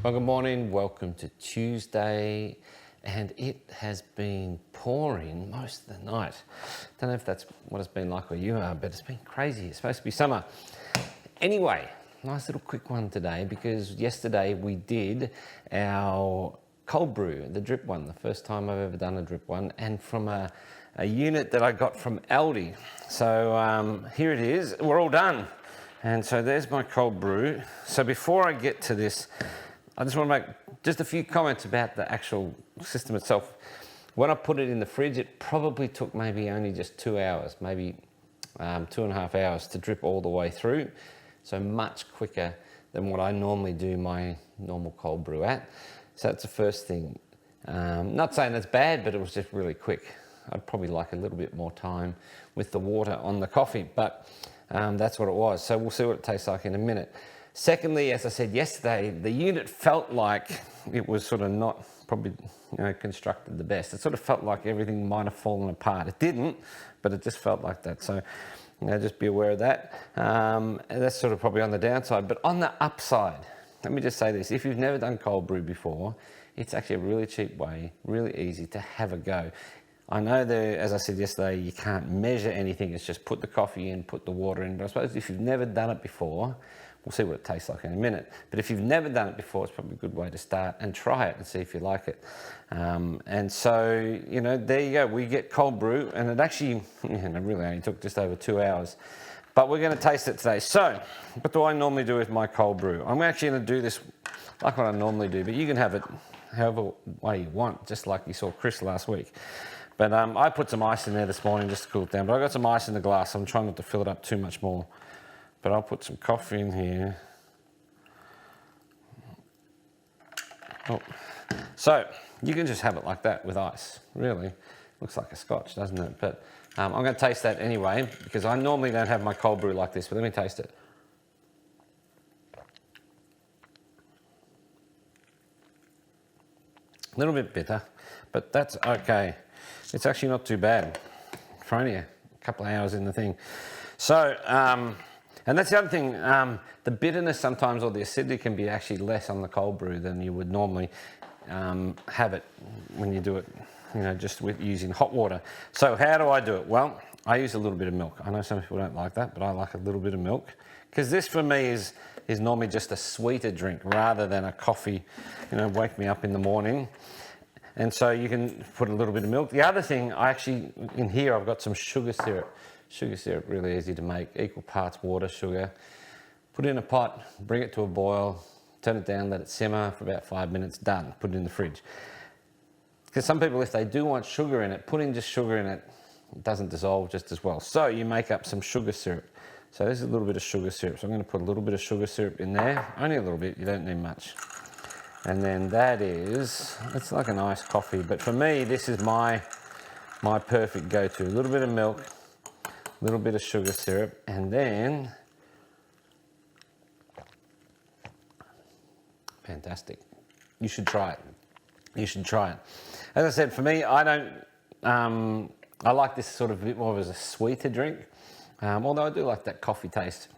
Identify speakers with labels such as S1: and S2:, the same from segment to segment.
S1: Well, good morning, welcome to Tuesday, and it has been pouring most of the night. Don't know if that's what it's been like where you are, but it's been crazy. It's supposed to be summer. Anyway, nice little quick one today, because yesterday we did our cold brew, the drip one, the first time I've ever done a drip one, and from a unit that I got from Aldi. So here it is, we're all done. And so there's my cold brew. So before I get to this, I just want to make just a few comments about the actual system itself. When I put it in the fridge, it probably took maybe only just 2 hours, maybe 2.5 hours to drip all the way through. So much quicker than what I normally do my normal cold brew at. So that's the first thing. Not saying that's bad, but it was just really quick. I'd probably like a little bit more time with the water on the coffee, but that's what it was. So we'll see what it tastes like in a minute. Secondly, as I said yesterday, the unit felt like it was sort of not probably constructed the best. It sort of felt like everything might have fallen apart. It didn't, but it just felt like that. So just be aware of that. And that's sort of probably on the downside. But on the upside, let me just say this. If you've never done cold brew before, it's actually a really cheap way, really easy to have a go. I know that, as I said yesterday, you can't measure anything. It's just put the coffee in, put the water in. But I suppose if you've never done it before, we'll see what it tastes like in a minute. But if you've never done it before, it's probably a good way to start and try it and see if you like it. And so, there you go. We get cold brew, and it actually, it really only took just over 2 hours. But we're going to taste it today. So, what do I normally do with my cold brew? I'm actually going to do this like what I normally do, but you can have it however way you want, just like you saw Chris last week. But I put some ice in there this morning just to cool it down. But I got some ice in the glass, so I'm trying not to fill it up too much more. But I'll put some coffee in here. Oh. So you can just have it like that with ice, really. Looks like a scotch, doesn't it? But I'm going to taste that anyway, because I normally don't have my cold brew like this, but let me taste it. A little bit bitter, but that's okay. It's actually not too bad for only a couple of hours in the thing. So, and that's the other thing, the bitterness sometimes, or the acidity, can be actually less on the cold brew than you would normally have it when you do it, just with using hot water. So how do I do it? Well, I use a little bit of milk. I know some people don't like that, but I like a little bit of milk, because this for me is normally just a sweeter drink rather than a coffee, wake me up in the morning. And so you can put a little bit of milk. The other thing, in here I've got some sugar syrup. Sugar syrup, really easy to make, equal parts water, sugar. Put it in a pot, bring it to a boil, turn it down, let it simmer for about 5 minutes, done. Put it in the fridge. Because some people, if they do want sugar in it, putting just sugar in it doesn't dissolve just as well. So you make up some sugar syrup. So this is a little bit of sugar syrup. So I'm going to put a little bit of sugar syrup in there, only a little bit, you don't need much. And then it's like an iced coffee, but for me, this is my perfect go-to. A little bit of milk, a little bit of sugar syrup, and then, fantastic. You should try it. You should try it. As I said, for me, I like this sort of a bit more as a sweeter drink, although I do like that coffee taste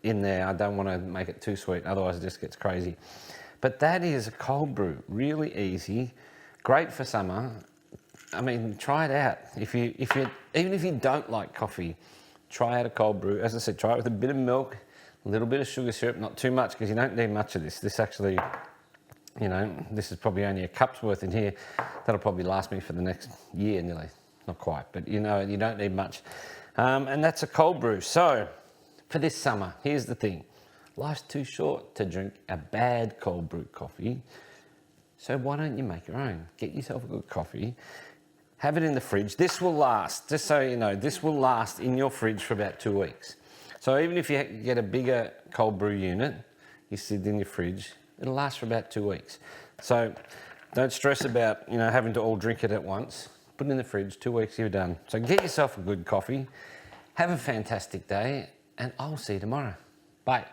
S1: in there. I don't want to make it too sweet, otherwise it just gets crazy. But that is a cold brew, really easy, great for summer. I mean, try it out. Even if you don't like coffee, try out a cold brew. As I said, try it with a bit of milk, a little bit of sugar syrup, not too much, because you don't need much of this. This actually, this is probably only a cup's worth in here. That'll probably last me for the next year nearly. Not quite, but you don't need much. And that's a cold brew. So for this summer, here's the thing. Life's too short to drink a bad cold brew coffee. So why don't you make your own? Get yourself a good coffee. Have it in the fridge. This will last, just so you know, this will last in your fridge for about 2 weeks. So even if you get a bigger cold brew unit, you sit in your fridge, it'll last for about 2 weeks. So don't stress about, having to all drink it at once. Put it in the fridge, 2 weeks, you're done. So get yourself a good coffee. Have a fantastic day, and I'll see you tomorrow. Bye.